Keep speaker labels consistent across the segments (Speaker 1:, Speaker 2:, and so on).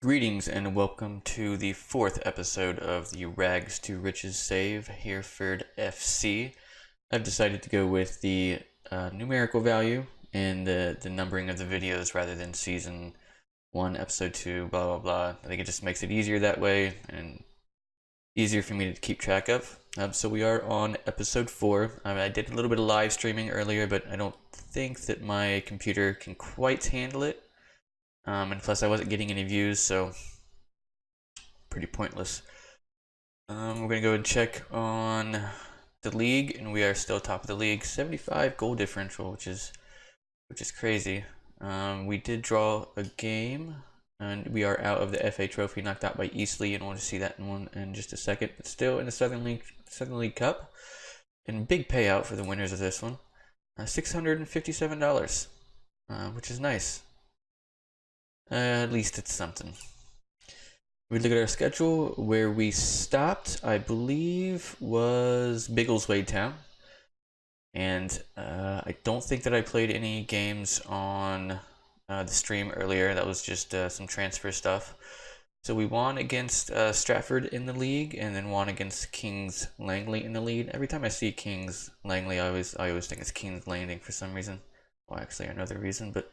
Speaker 1: Greetings and welcome to the fourth episode of the Rags to Riches save, Hereford FC. I've decided to go with the numerical value and the numbering of the videos rather than season 1, episode 2, blah blah blah. I think it just makes it easier that way and easier for me to keep track of. So we are on episode 4. I did a little bit of live streaming earlier, but I don't think that my computer can quite handle it. And plus I wasn't getting any views, so pretty pointless. We're gonna go and check on the league, and we are still top of the league. 75 goal differential, which is crazy. We did draw a game, and we are out of the FA Trophy, knocked out by Eastleigh, and we'll see that in just a second. But still in the Southern League Cup, and big payout for the winners of this one, $657, which is nice. At least it's something. We look at our schedule. Where we stopped, I believe, was Biggleswade Town. And I don't think that I played any games on the stream earlier. That was just some transfer stuff. So we won against Stratford in the league, and then won against Kings Langley in the league. Every time I see Kings Langley, I always think it's Kings Landing for some reason. Well, actually, another reason, but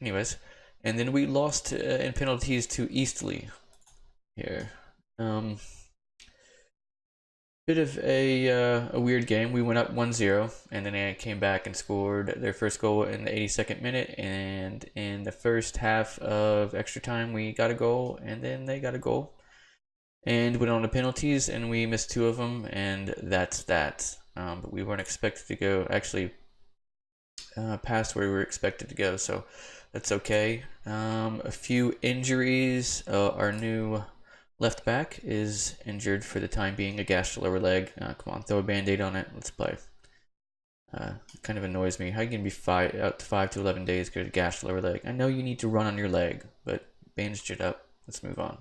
Speaker 1: anyways, and then we lost in penalties to Eastleigh here. Bit of a weird game. We went up 1-0, and then they came back and scored their first goal in the 82nd minute. And in the first half of extra time, we got a goal, and then they got a goal, and went on to penalties, and we missed 2 of them, and that's that. But we weren't expected to go actually past where we were expected to go, so that's okay. A few injuries. Our new left back is injured for the time being, a gashed lower leg. Come on, throw a band-aid on it. Let's play. It kind of annoys me. How you can be out to 5 to 11 days because of gashed lower leg? I know you need to run on your leg, but bandage it up. Let's move on.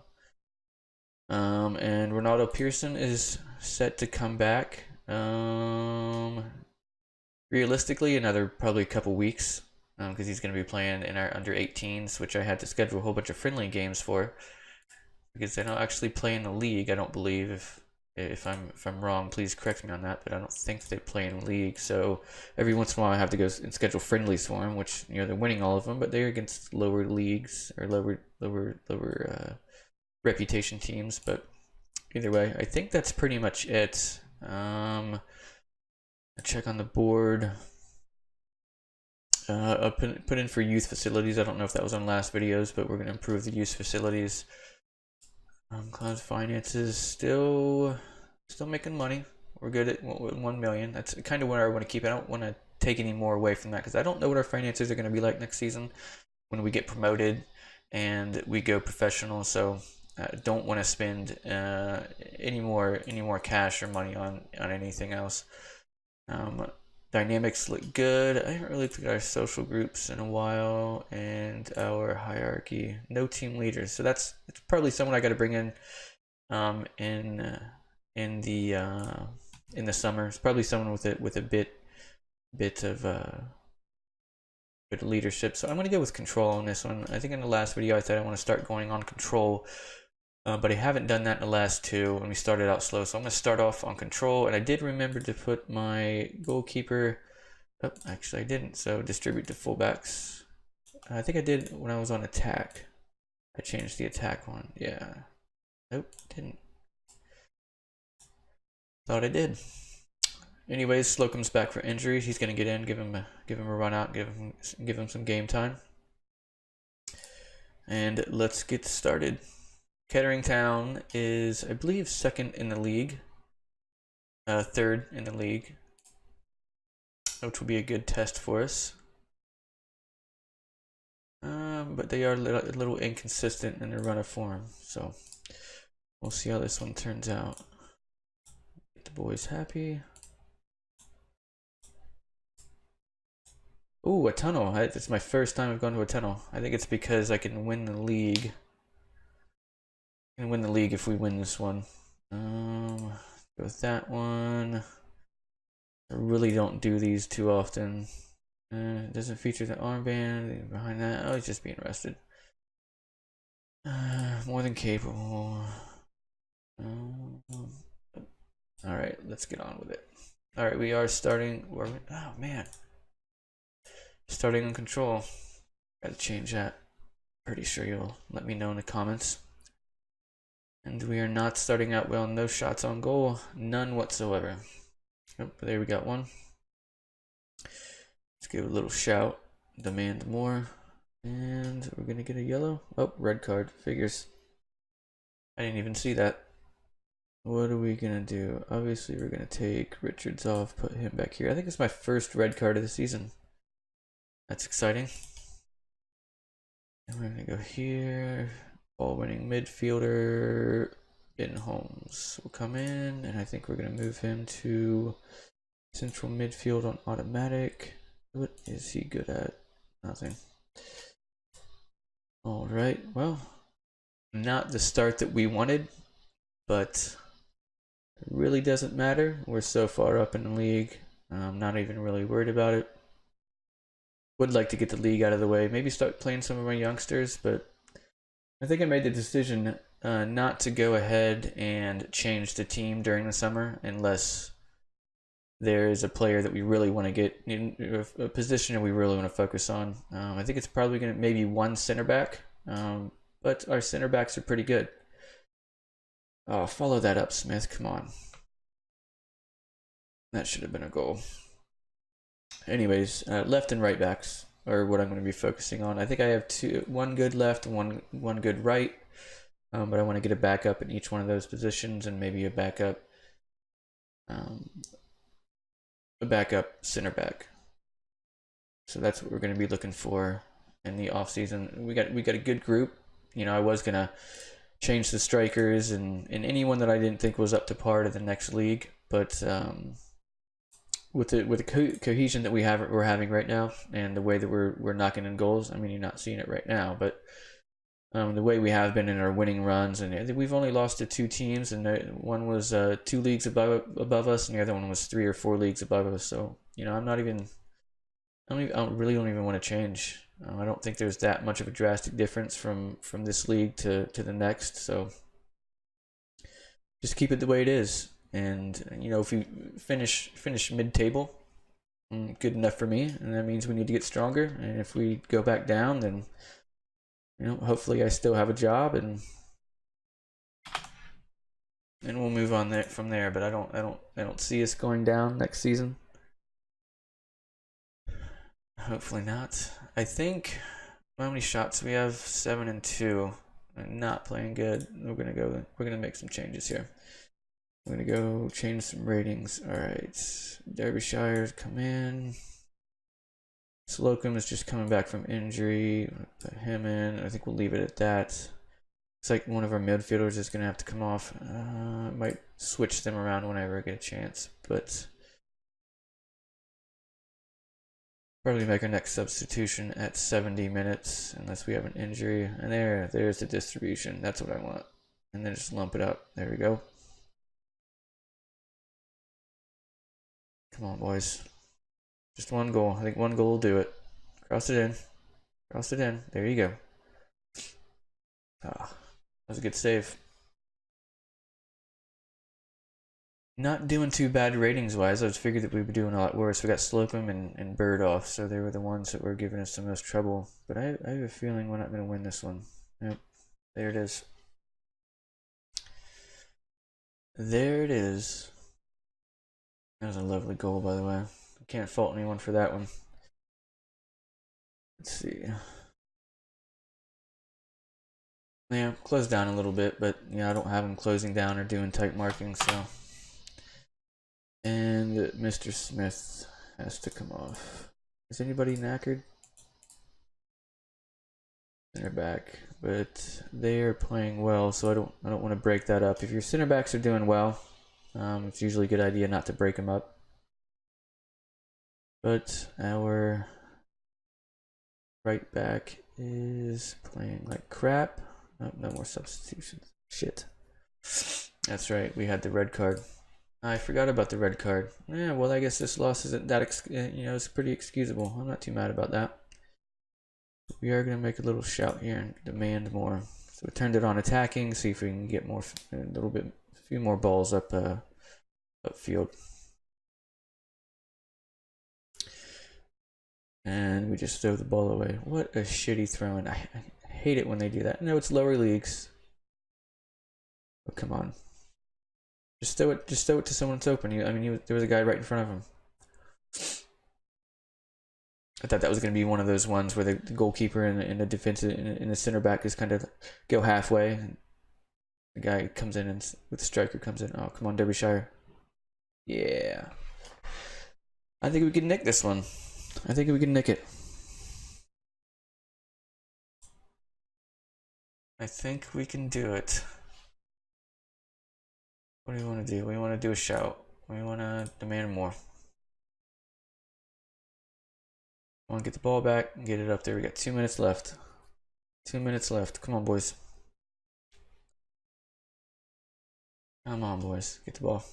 Speaker 1: And Ronaldo Pearson is set to come back. Realistically, another probably a couple weeks, because he's going to be playing in our under 18s, which I had to schedule a whole bunch of friendly games for, because they don't actually play in the league. I don't believe, if I'm wrong, please correct me on that, but I don't think they play in the league. So every once in a while I have to go and schedule friendlies for them, which, you know, they're winning all of them, but they're against lower leagues or lower reputation teams. But either way, I think that's pretty much it. Check on the board. I put in for youth facilities. I don't know if that was on last videos, but we're going to improve the youth facilities. Cloud finances, still making money. We're good at 1 million. That's kind of where I want to keep it. I don't want to take any more away from that, because I don't know what our finances are going to be like next season when we get promoted and we go professional. So I don't want to spend any more cash or money on anything else. Dynamics look good. I haven't really looked at our social groups in a while, and our hierarchy. No team leaders, so it's probably someone I got to bring in the summer. It's probably someone with a bit of leadership. So I'm going to go with control on this one. I think in the last video I said I want to start going on control. But I haven't done that in the last 2, and we started out slow. So I'm going to start off on control, and I did remember to put my goalkeeper. Oh, actually I didn't. So distribute to fullbacks. I think I did when I was on attack. I changed the attack one. Yeah. Nope, didn't. Thought I did. Anyways, Slocum's back for injury. He's going to get in. Give him a run out. Give him some game time. And let's get started. Kettering Town is, I believe, 2nd in the league, 3rd in the league, which will be a good test for us. But they are a little inconsistent in their run of form, so we'll see how this one turns out. Get the boys happy. Ooh, a tunnel. It's my first time I've gone to a tunnel. I think it's because I can win the league. Win the league if we win this one. Go with that one. I really don't do these too often. It doesn't feature the armband behind that. Oh, he's just being rested. More than capable. Alright, let's get on with it. Alright, we are starting. Oh man. Starting on control. Gotta change that. Pretty sure you'll let me know in the comments. And we are not starting out well. No shots on goal. None whatsoever. Oh, there we got one. Let's give it a little shout. Demand more. And we're gonna get a yellow. Oh, red card. Figures. I didn't even see that. What are we gonna do? Obviously, we're gonna take Richards off, put him back here. I think it's my first red card of the season. That's exciting. And we're gonna go here. Ball-winning midfielder, Ben Holmes will come in, and I think we're gonna move him to central midfield on automatic. What is he good at? Nothing. All right. Well, not the start that we wanted, but it really doesn't matter. We're so far up in the league. I'm not even really worried about it. Would like to get the league out of the way. Maybe start playing some of my youngsters, but I think I made the decision not to go ahead and change the team during the summer unless there is a player that we really want to get in a position that we really want to focus on. I think it's probably going to maybe one center back, but our center backs are pretty good. Oh, follow that up, Smith. Come on. That should have been a goal. Anyways, left and right backs are what I'm going to be focusing on. I think I have one good left and one good right, but I want to get a backup in each one of those positions and maybe a backup center back. So that's what we're going to be looking for in the off season. We got a good group. You know, I was gonna change the strikers and anyone that I didn't think was up to par to the next league, but with the cohesion that we're having right now and the way that we're knocking in goals, I mean, you're not seeing it right now, but the way we have been in our winning runs, and we've only lost to 2 teams, and one was 2 leagues above us, and the other one was 3 or 4 leagues above us. So you know, I really don't even want to change. I don't think there's that much of a drastic difference from this league to the next. So just keep it the way it is. And you know, if we finish mid-table, good enough for me, and that means we need to get stronger. And if we go back down, then you know, hopefully I still have a job, and we'll move on from there. But I don't see us going down next season. Hopefully not. I think how many shots we have? 7 and 2. Not playing good. We're gonna make some changes here. I'm gonna go change some ratings. All right, Derbyshire come in. Slocum is just coming back from injury. Put him in. I think we'll leave it at that. It's like one of our midfielders is gonna have to come off. Might switch them around whenever I get a chance, but probably make our next substitution at 70 minutes unless we have an injury. And there's the distribution. That's what I want. And then just lump it up. There we go. Come on, boys. Just one goal. I think one goal will do it. Cross it in. Cross it in. There you go. Ah, that was a good save. Not doing too bad ratings-wise. I was figured that we'd be doing a lot worse. We got Slocum and Bird off, so they were the ones that were giving us the most trouble. But I have a feeling we're not going to win this one. Yep. There it is. There it is. That was a lovely goal, by the way. I can't fault anyone for that one. Let's see. Yeah, closed down a little bit, but yeah, I don't have them closing down or doing tight marking, so. And Mr. Smith has to come off. Is anybody knackered? Center back, but they are playing well, so I don't want to break that up. If your center backs are doing well, it's usually a good idea not to break them up. But our right back is playing like crap. Oh, no more substitutions. Shit. That's right. We had the red card. I forgot about the red card. Yeah, well, I guess this loss isn't that, it's pretty excusable. I'm not too mad about that. We are going to make a little shout here and demand more. So we turned it on attacking, see if we can get more, a few more balls upfield. And we just throw the ball away. What a shitty throw-in. I hate it when they do that. No, it's lower leagues. Oh, come on. Just throw it to someone that's open. There was a guy right in front of him. I thought that was going to be one of those ones where the goalkeeper and the defensive and the center back is kind of go halfway. And the guy comes in and with the striker comes in. Oh, come on, Derbyshire. Yeah. I think we can nick this one. I think we can nick it. I think we can do it. What do we want to do? We want to do a shout. We want to demand more. I want to get the ball back and get it up there. We got 2 minutes left. 2 minutes left. Come on, boys. Come on, boys. Get the ball.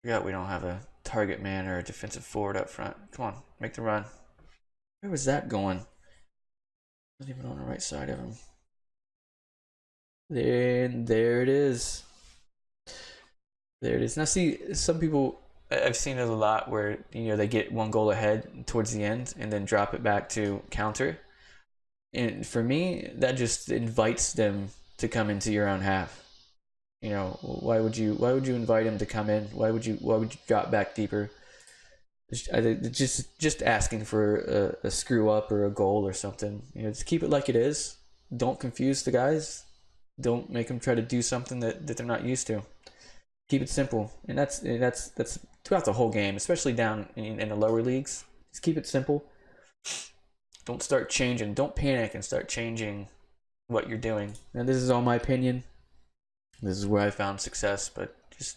Speaker 1: Forgot we don't have a target man or a defensive forward up front. Come on, make the run. Where was that going? Wasn't even on the right side of him. There it is. There it is. Now see, some people, I've seen it a lot where, they get one goal ahead towards the end and then drop it back to counter. And for me, that just invites them to come into your own half. Why would you invite him to come in? Why would you drop back deeper? Just asking for a screw up or a goal or something. Just keep it like it is. Don't confuse the guys. Don't make them try to do something that they're not used to. Keep it simple, and that's throughout the whole game, especially down in the lower leagues. Just keep it simple. Don't start changing. Don't panic and start changing what you're doing. Now, this is all my opinion. This is where I found success, but just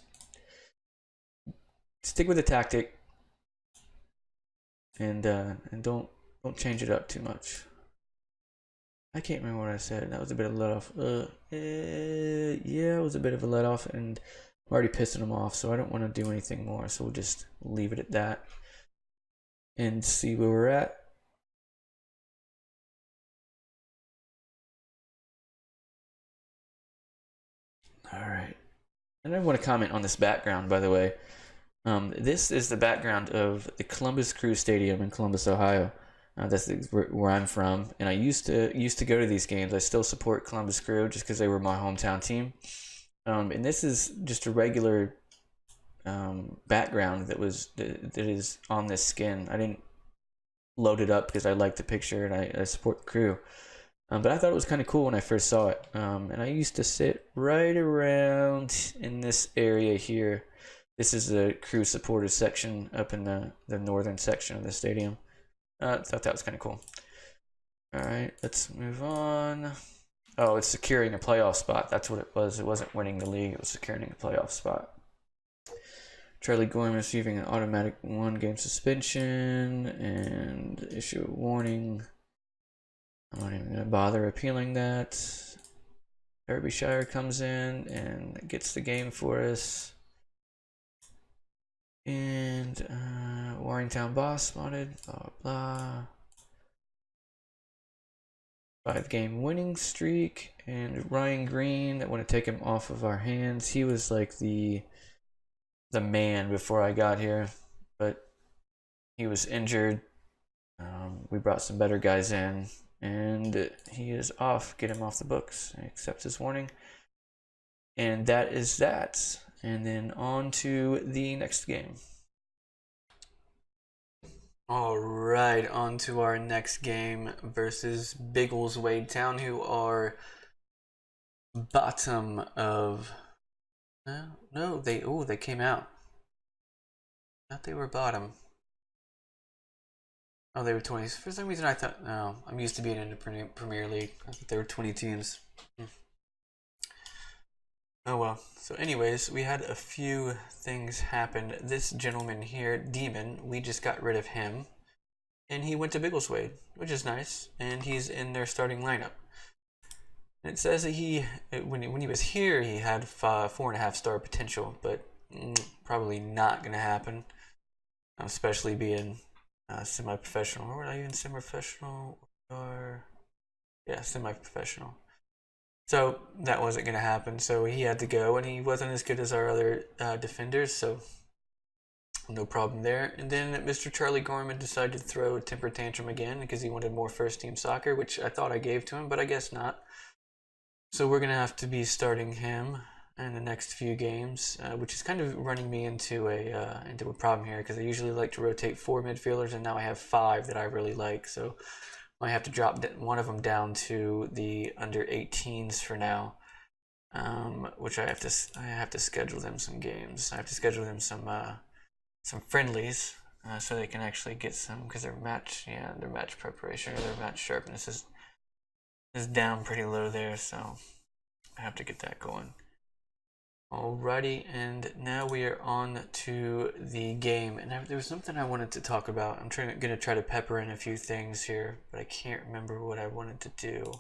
Speaker 1: stick with the tactic and don't change it up too much. I can't remember what I said. That was a bit of a let off. Yeah, it was a bit of a let off, and I'm already pissing them off, so I don't want to do anything more. So we'll just leave it at that and see where we're at. All right. And I want to comment on this background, by the way. This is the background of the Columbus Crew Stadium in Columbus, Ohio. That's where I'm from, and I used to go to these games. I still support Columbus Crew just because they were my hometown team. And this is just a regular background that is on this skin. I didn't load it up because I like the picture and I support the Crew. But I thought it was kind of cool when I first saw it. And I used to sit right around in this area here. This is the Crew supporters section up in the northern section of the stadium. I thought that was kind of cool. All right, let's move on. Oh, it's securing a playoff spot. That's what it was. It wasn't winning the league. It was securing a playoff spot. Charlie Gorman receiving an automatic 1-game suspension and issue a warning. I'm not even going to bother appealing that. Derbyshire comes in and gets the game for us. And Warringtown Boss spotted, blah, blah. 5-game winning streak. And Ryan Green, that want to take him off of our hands. He was like the man before I got here, but he was injured. We brought some better guys in, and he is off. Get him off the books. He accepts his warning. And that is that. And then on to the next game. All right, on to our next game versus Biggleswade Town, who are bottom of. No, they came out. Thought they were bottom. Oh, they were 20s. For some reason, I thought. No, I'm used to being in the Premier League. I thought they were 20 teams. Oh well. So anyways, we had a few things happen. This gentleman here, Demon, we just got rid of him. And he went to Biggleswade, which is nice. And he's in their starting lineup. And it says that when he was here, he had 4.5-star potential. But probably not going to happen. Especially being semi-professional. Or were I even semi-professional? Or
Speaker 2: semi-professional. So that wasn't going to happen. So he had to go, and he wasn't as good as our other defenders. So no problem there. And then Mr. Charlie Gorman decided to throw a temper tantrum again because he wanted more first team soccer, which I thought I gave to him, but I guess not. So we're going to have to be starting him in the next few games, which is kind of running me into a problem here because I usually like to rotate 4 midfielders, and now I have 5 that I really like. So I have to drop one of them down to the under 18s for now, which I have to schedule them some games. I have to schedule them some friendlies so they can actually get some, because their match preparation or their match sharpness is down pretty low there. So I have to get that going. Alrighty, and now we are on to the game, and there was something I wanted to talk about. I'm going to try to pepper in a few things here, but I can't remember what I wanted to do.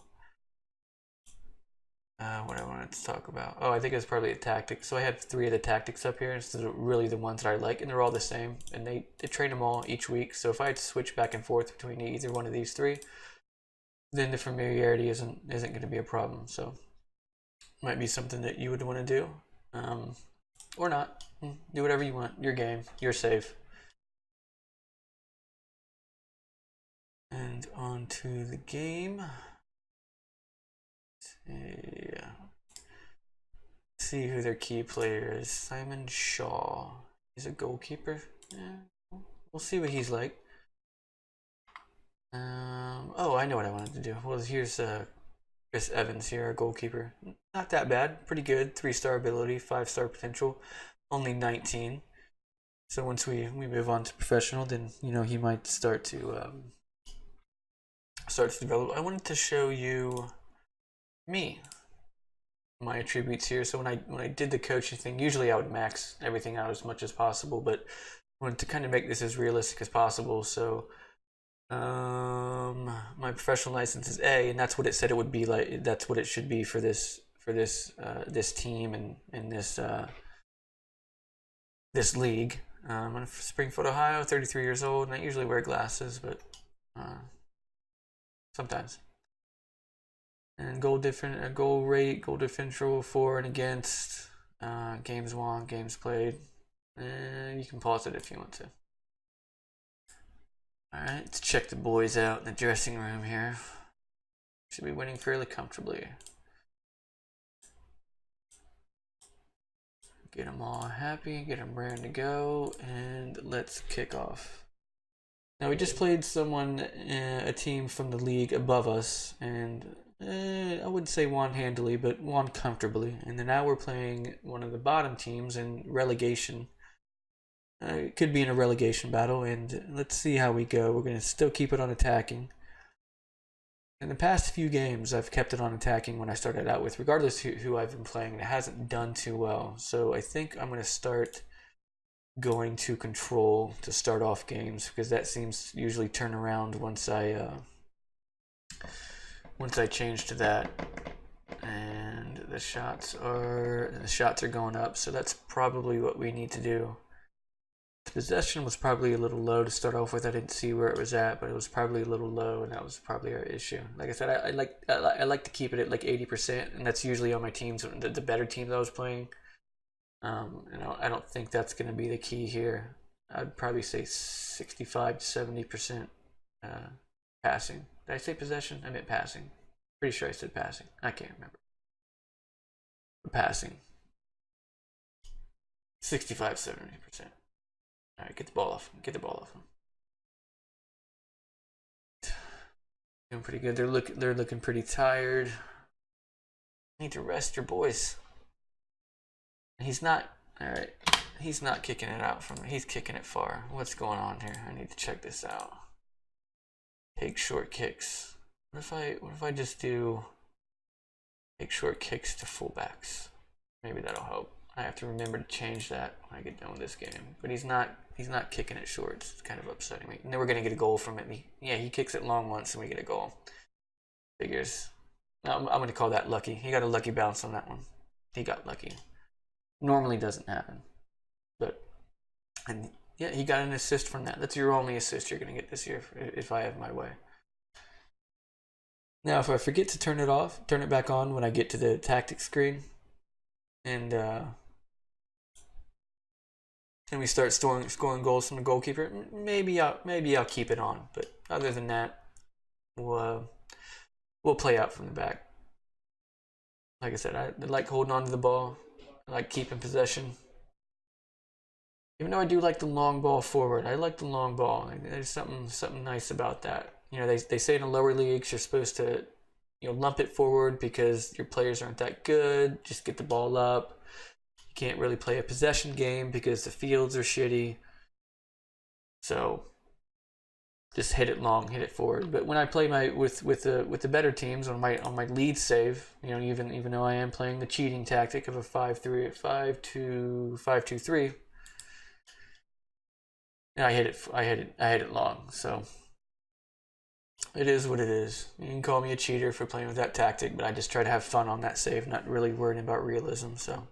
Speaker 2: What I wanted to talk about. Oh, I think it was probably a tactic. So I had 3 of the tactics up here. This is really the ones that I like, and they're all the same, and they train them all each week. So if I had to switch back and forth between either one of these 3, then the familiarity isn't going to be a problem. So might be something that you would want to do. Or not. Do whatever you want. Your game. Your save. And on to the game. Yeah. See who their key player is. Simon Shaw. He's a goalkeeper. Yeah. We'll see what he's like. Oh, I know what I wanted to do. Well, here's Chris Evans here, our goalkeeper. Not that bad. Pretty good. 3-star ability, 5-star potential. Only 19. So once we move on to professional, then he might start to develop. I wanted to show you my attributes here. So when I did the coaching thing, usually I would max everything out as much as possible, but I wanted to kind of make this as realistic as possible. So my professional license is A, and that's what it said it would be like. That's what it should be for this team and this league. I'm in Springfield, Ohio, 33 years old, and I usually wear glasses, but sometimes. And goal rate, goal differential for and against, games won, games played, and you can pause it if you want to. Alright, let's check the boys out in the dressing room here. Should be winning fairly comfortably. Get them all happy, get them raring to go, and let's kick off. Now we just played a team from the league above us, and I wouldn't say won handily, but won comfortably. And then now we're playing one of the bottom teams in relegation. It could be in a relegation battle, and let's see how we go. We're going to still keep it on attacking. In the past few games, I've kept it on attacking when I started out with, regardless who I've been playing, and it hasn't done too well. So I think I'm going to start going to control to start off games, because that seems to usually turn around once I change to that. And the shots are going up, so that's probably what we need to do. The possession was probably a little low to start off with. I didn't see where it was at, but it was probably a little low, and that was probably our issue. Like I said, I like to keep it at like 80%, and that's usually on my teams, the better teams I was playing. I don't think that's going to be the key here. I'd probably say 65 to 70% passing. Did I say possession? I meant passing. Pretty sure I said passing. I can't remember. Passing. 65 to 70%. All right, get the ball off him. Get the ball off him. Doing pretty good. They're looking pretty tired. Need to rest your boys. He's not. All right. He's not kicking it out from. He's kicking it far. What's going on here? I need to check this out. Take short kicks. What if I just do take short kicks to fullbacks? Maybe that'll help. I have to remember to change that when I get done with this game. But he's not kicking it short. It's kind of upsetting me. And then we're gonna get a goal from it. He kicks it long once and we get a goal. Figures. I'm gonna call that lucky. He got a lucky bounce on that one. He got lucky. Normally doesn't happen. And yeah, he got an assist from that. That's your only assist you're gonna get this year if I have my way. Now, if I forget to turn it back on when I get to the tactics screen, and we start scoring goals from the goalkeeper, maybe I'll keep it on. But other than that, we'll play out from the back. Like I said, I like holding on to the ball. I like keeping possession. Even though I do like the long ball forward, I like the long ball. There's something nice about that. You know, they say in the lower leagues you're supposed to, you know, lump it forward because your players aren't that good. Just get the ball up. You can't really play a possession game because the fields are shitty. So just hit it long, hit it forward. But when I play with the better teams on my lead save, you know, even though I am playing the cheating tactic of a 5-2-3, and I hit it long. So it is what it is. You can call me a cheater for playing with that tactic, but I just try to have fun on that save, not really worrying about realism. So,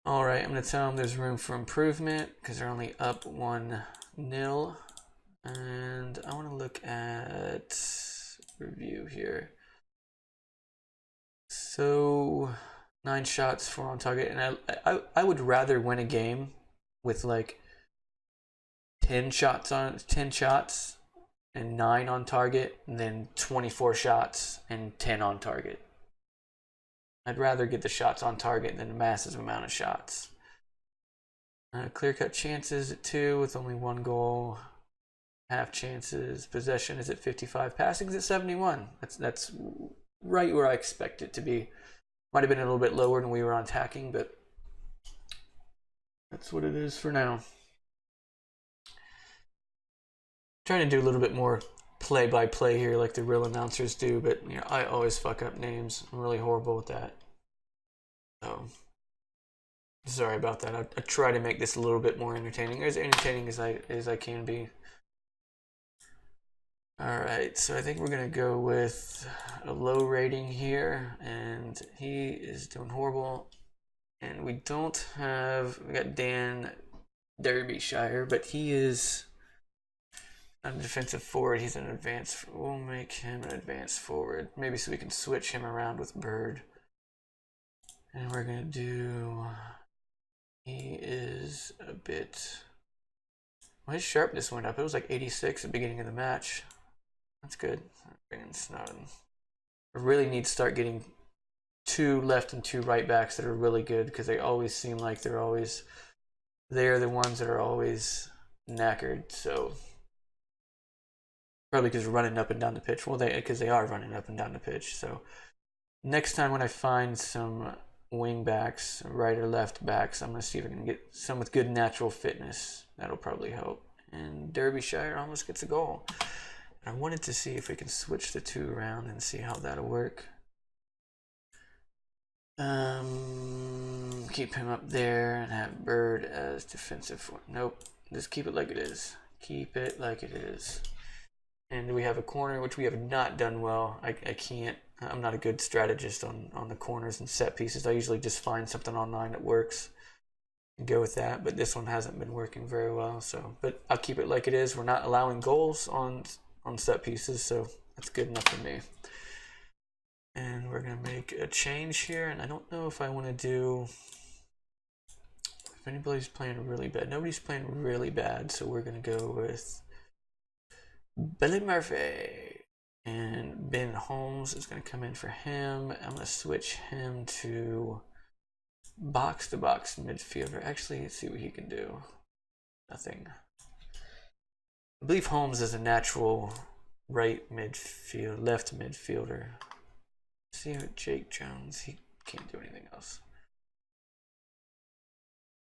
Speaker 2: all right, I'm gonna tell them there's room for improvement because they're only up 1-0. And I want to look at review here. So 9 shots, 4 on target, and I would rather win a game with like 10 shots and 9 on target than 24 shots and 10 on target. I'd rather get the shots on target than the massive amount of shots. Clear-cut chances at 2 with only 1 goal. Half chances. Possession is at 55. Passing is at 71. That's right where I expect it to be. Might have been a little bit lower than we were on attacking, but that's what it is for now. Trying to do a little bit more play-by-play here like the real announcers do, but you know, I always fuck up names. I'm really horrible with that. So sorry about that. I try to make this a little bit more entertaining, or as entertaining as I can be. Alright, so I think we're going to go with a low rating here, and he is doing horrible. And we got Dan Derbyshire, but he is a defensive forward. He's an advanced, we'll make him an advanced forward. Maybe so we can switch him around with Bird. And we're going to do, he is a bit, well, his sharpness went up. It was like 86 at the beginning of the match. That's good. Bringing Snowden. I really need to start getting 2 left and 2 right backs that are really good because they always seem like they're the ones that are always knackered. So probably because they're running up and down the pitch. Well, because they are running up and down the pitch. So next time when I find some wing backs, right or left backs, I'm gonna see if I can get some with good natural fitness. That'll probably help. And Derbyshire almost gets a goal. I wanted to see if we can switch the 2 around and see how that'll work. Keep him up there and have Bird as defensive forward. Nope, just keep it like it is. Keep it like it is. And we have a corner, which we have not done well. I can't, I'm not a good strategist on the corners and set pieces. I usually just find something online that works and go with that, but this one hasn't been working very well. So, but I'll keep it like it is. We're not allowing goals on set pieces, so that's good enough for me. And we're gonna make a change here, and I don't know if I want to do, if anybody's playing really bad. Nobody's playing really bad, so we're gonna go with Billy Murphy, and Ben Holmes is gonna come in for him. I'm gonna switch him to box-to-box midfielder. Actually, let's see what he can do. Nothing. I believe Holmes is a natural left midfielder. See what Jake Jones, he can't do anything else.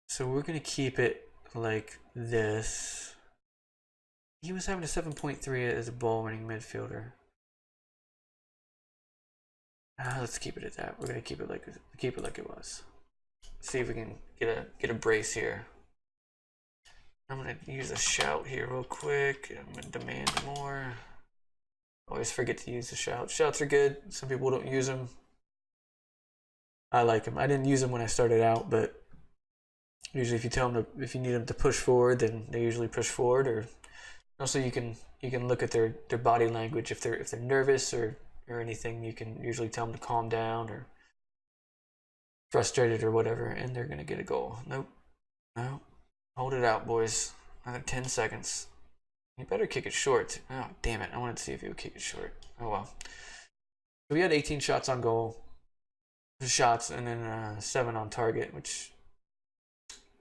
Speaker 2: So we're gonna keep it like this. He was having a 7.3 as a ball winning midfielder. Let's keep it at that. We're gonna keep it like it was. See if we can get a brace here. I'm gonna use a shout here real quick. I'm gonna demand more. Always forget to use the shout. Shouts are good. Some people don't use them. I like them. I didn't use them when I started out, but usually if you tell them if you need them to push forward, then they usually push forward. Or also you can look at their body language if they're nervous or or anything, you can usually tell them to calm down or frustrated or whatever, and they're going to get a goal. Nope. No. Hold it out, boys. Another 10 seconds. You better kick it short. Oh, damn it. I wanted to see if he would kick it short. Oh, well. So we had 18 shots on goal. Shots, and then 7 on target, which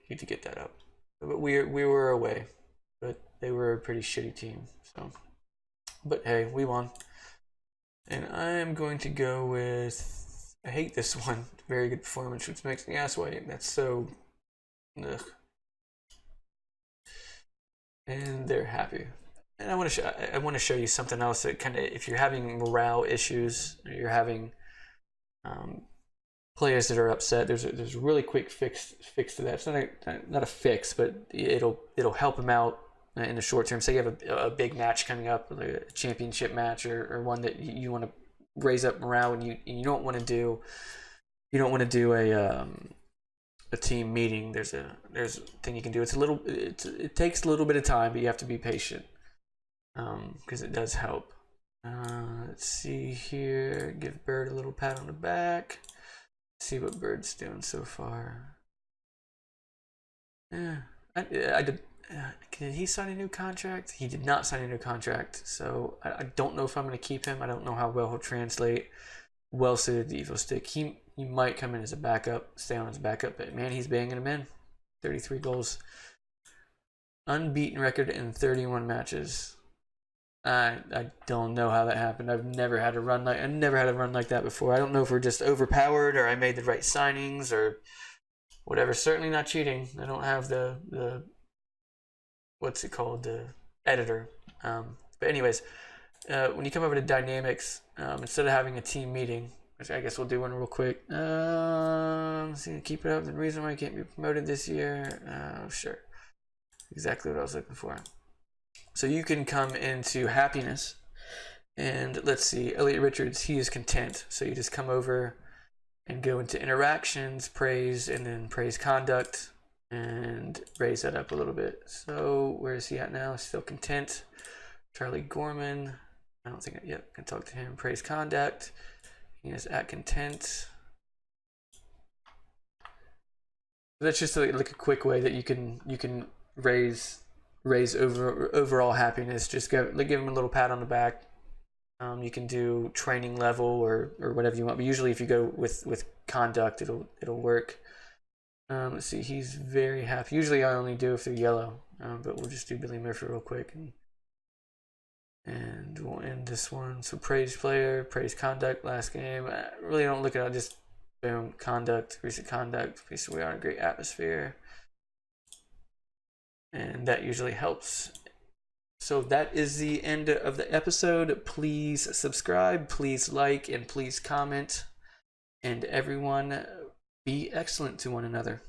Speaker 2: need to get that up. But we were away. But they were a pretty shitty team. So, but hey, we won. And I'm going to go with... I hate this one. Very good performance, which makes me ass white. That's so... Ugh. And they're happy. And I want to show you something else that kind of, if you're having morale issues, or you're having players that are upset, there's a really quick fix to that. It's not a fix, but it'll help them out in the short term. Say you have a big match coming up, like a championship match, or one that you want to raise up morale, and you don't want to do a team meeting. There's a thing you can do. It takes a little bit of time, but you have to be patient, because it does help. Let's see here. Give Bird a little pat on the back. See what Bird's doing so far. Yeah, did he sign a new contract? He did not sign a new contract, so I don't know if I'm going to keep him. I don't know how well he'll translate. Well suited to evo-stik. He might come in as a backup, stay on as a backup, but man, he's banging them in. 33 goals. Unbeaten record in 31 matches. I don't know how that happened. I've never had a run like that before. I don't know if we're just overpowered, or I made the right signings, or whatever. Certainly not cheating. I don't have the what's it called, the editor. But anyways, when you come over to dynamics, instead of having a team meeting, which I guess we'll do one real quick. See, keep it up. The reason why I can't be promoted this year. Sure. Exactly what I was looking for. So you can come into happiness, and let's see, Elliot Richards, he is content. So you just come over and go into interactions, praise, and then praise conduct, and raise that up a little bit. So where is he at now? Still content. Charlie Gorman, I don't think I can talk to him. Praise conduct. He is at content. That's just like a quick way that you can raise overall happiness. Just give him a little pat on the back. You can do training level or whatever you want, but usually if you go with conduct, it'll work. Let's see, he's very happy. Usually I only do if they're yellow, but we'll just do Billy Murphy real quick, and we'll end this one. So praise player, praise conduct, last game. I really don't look at it, just boom, conduct, recent conduct. So we are in a great atmosphere, and that usually helps. So that is the end of the episode. Please subscribe, please like, and please comment. And everyone, be excellent to one another.